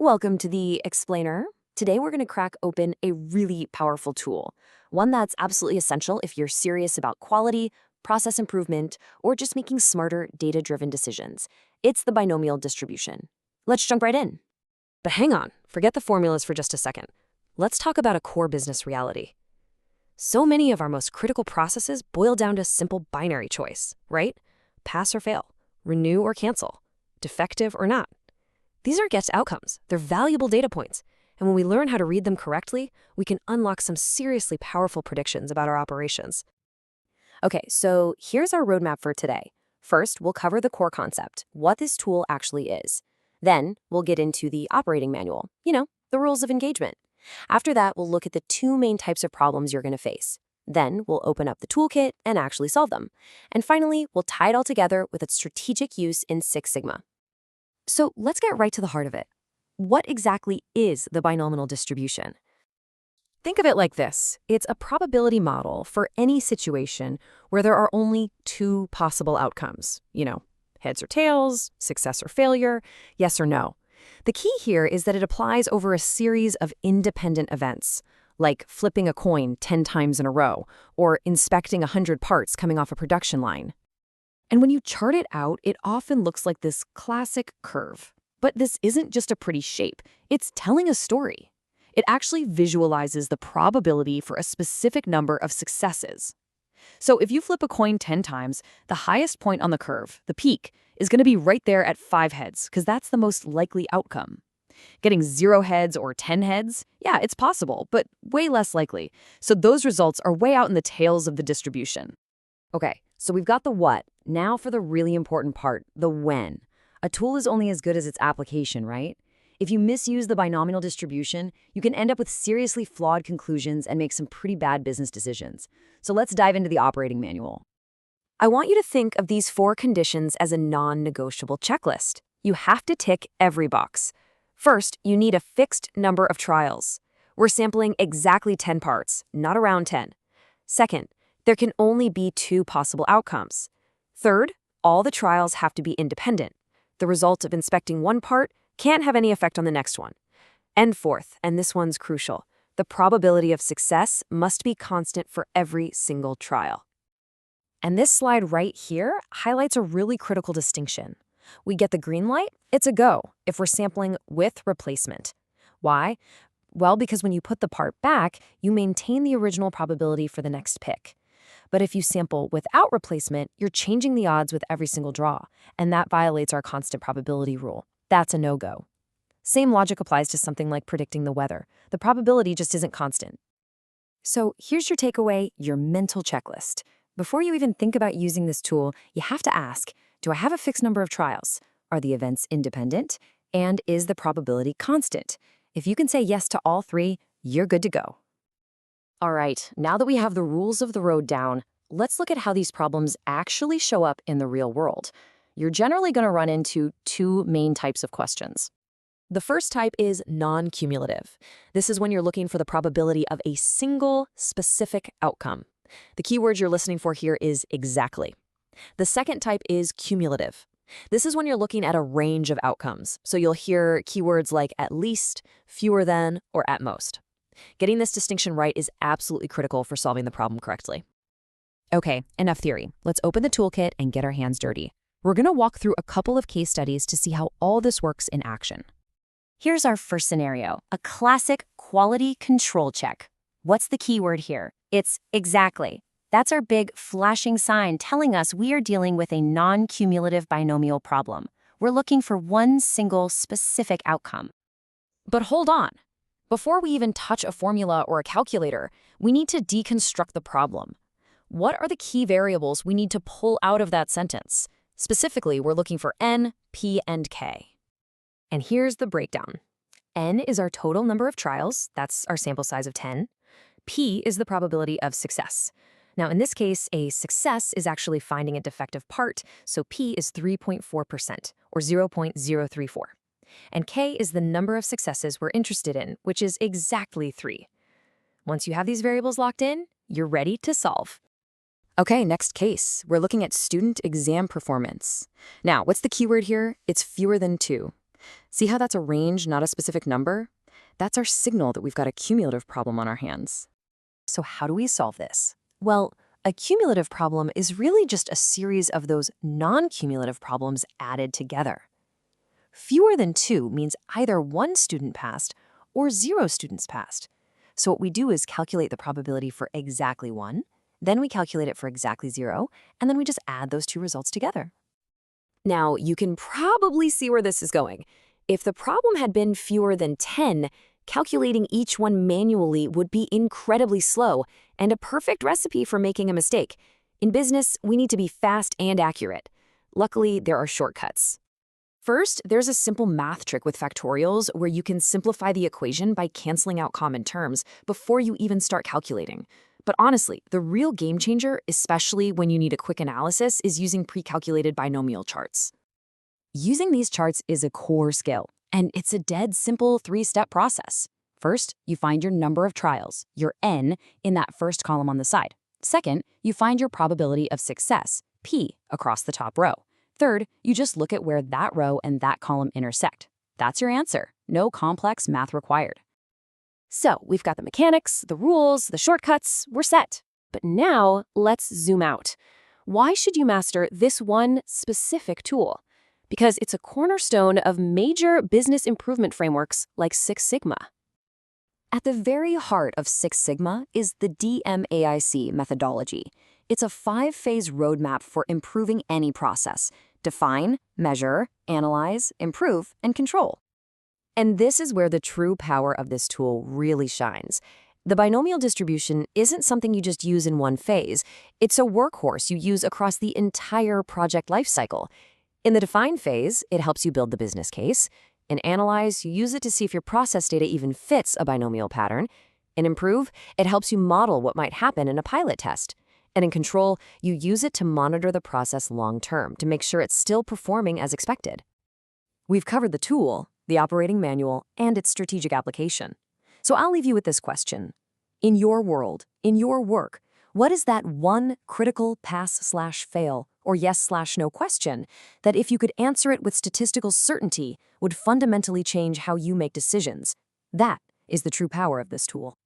Welcome to the Explainer. Today we're going to crack open a really powerful tool, one that's absolutely essential if you're serious about quality, process improvement, or just making smarter, data-driven decisions. It's the binomial distribution. Let's jump right in. But hang on, forget the formulas for just a second. Let's talk about a core business reality. So many of our most critical processes boil down to simple binary choice, right? Pass or fail, renew or cancel, defective or not. These are guess outcomes. They're valuable data points. And when we learn how to read them correctly, we can unlock some seriously powerful predictions about our operations. Okay, so here's our roadmap for today. First, we'll cover the core concept, what this tool actually is. Then, we'll get into the operating manual, the rules of engagement. After that, we'll look at the two main types of problems you're going to face. Then, we'll open up the toolkit and actually solve them. And finally, we'll tie it all together with its strategic use in Six Sigma. So let's get right to the heart of it. What exactly is the binomial distribution? Think of it like this. It's a probability model for any situation where there are only two possible outcomes. Heads or tails, success or failure, yes or no. The key here is that it applies over a series of independent events, like flipping a coin 10 times in a row or inspecting 100 parts coming off a production line. And when you chart it out, it often looks like this classic curve. But this isn't just a pretty shape. It's telling a story. It actually visualizes the probability for a specific number of successes. So if you flip a coin 10 times, the highest point on the curve, the peak, is going to be right there at 5 heads, because that's the most likely outcome. Getting 0 heads or 10 heads, yeah, it's possible, but way less likely. So those results are way out in the tails of the distribution. Okay, so we've got the what. Now for the really important part, the when. A tool is only as good as its application, right? If you misuse the binomial distribution, you can end up with seriously flawed conclusions and make some pretty bad business decisions. So let's dive into the operating manual. I want you to think of these 4 conditions as a non-negotiable checklist. You have to tick every box. First, you need a fixed number of trials. We're sampling exactly 10 parts, not around 10. Second, there can only be 2 possible outcomes. Third, all the trials have to be independent. The result of inspecting one part can't have any effect on the next one. And fourth, and this one's crucial, the probability of success must be constant for every single trial. And this slide right here highlights a really critical distinction. We get the green light, it's a go if we're sampling with replacement. Why? Well, because when you put the part back, you maintain the original probability for the next pick. But if you sample without replacement, you're changing the odds with every single draw, and that violates our constant probability rule. That's a no-go. Same logic applies to something like predicting the weather. The probability just isn't constant. So here's your takeaway, your mental checklist. Before you even think about using this tool, you have to ask, do I have a fixed number of trials? Are the events independent? And is the probability constant? If you can say yes to all 3, you're good to go. All right, now that we have the rules of the road down, let's look at how these problems actually show up in the real world. You're generally going to run into 2 main types of questions. The first type is non-cumulative. This is when you're looking for the probability of a single specific outcome. The keyword you're listening for here is exactly. The second type is cumulative. This is when you're looking at a range of outcomes. So you'll hear keywords like at least, fewer than, or at most. Getting this distinction right is absolutely critical for solving the problem correctly. Okay, enough theory. Let's open the toolkit and get our hands dirty. We're going to walk through a couple of case studies to see how all this works in action. Here's our first scenario, a classic quality control check. What's the keyword here? It's exactly. That's our big flashing sign telling us we are dealing with a non-cumulative binomial problem. We're looking for one single specific outcome. But hold on. Before we even touch a formula or a calculator, we need to deconstruct the problem. What are the key variables we need to pull out of that sentence? Specifically, we're looking for n, p, and k. And here's the breakdown. N is our total number of trials, that's our sample size of 10. P is the probability of success. Now, in this case, a success is actually finding a defective part, so P is 3.4%, or 0.034. And K is the number of successes we're interested in, which is exactly 3. Once you have these variables locked in, you're ready to solve. Okay, next case. We're looking at student exam performance. Now, what's the keyword here? It's fewer than 2. See how that's a range, not a specific number? That's our signal that we've got a cumulative problem on our hands. So how do we solve this? Well, a cumulative problem is really just a series of those non-cumulative problems added together. Fewer than 2 means either 1 student passed or 0 students passed. So what we do is calculate the probability for exactly 1, then we calculate it for exactly 0, and then we just add those 2 results together. Now, you can probably see where this is going. If the problem had been fewer than 10, calculating each one manually would be incredibly slow and a perfect recipe for making a mistake. In business, we need to be fast and accurate. Luckily, there are shortcuts. First, there's a simple math trick with factorials where you can simplify the equation by canceling out common terms before you even start calculating. But honestly, the real game changer, especially when you need a quick analysis, is using pre-calculated binomial charts. Using these charts is a core skill, and it's a dead simple 3-step process. First, you find your number of trials, your n, in that first column on the side. Second, you find your probability of success, p, across the top row. Third, you just look at where that row and that column intersect. That's your answer. No complex math required. So we've got the mechanics, the rules, the shortcuts, we're set. But now let's zoom out. Why should you master this one specific tool? Because it's a cornerstone of major business improvement frameworks like Six Sigma. At the very heart of Six Sigma is the DMAIC methodology. It's a 5-phase roadmap for improving any process: define, measure, analyze, improve, and control. And this is where the true power of this tool really shines. The binomial distribution isn't something you just use in one phase. It's a workhorse you use across the entire project lifecycle. In the define phase, it helps you build the business case. In analyze, you use it to see if your process data even fits a binomial pattern. In improve, it helps you model what might happen in a pilot test. And in control, you use it to monitor the process long-term to make sure it's still performing as expected. We've covered the tool, the operating manual, and its strategic application. So I'll leave you with this question. In your world, in your work, what is that one critical pass/fail or yes/no question that if you could answer it with statistical certainty would fundamentally change how you make decisions? That is the true power of this tool.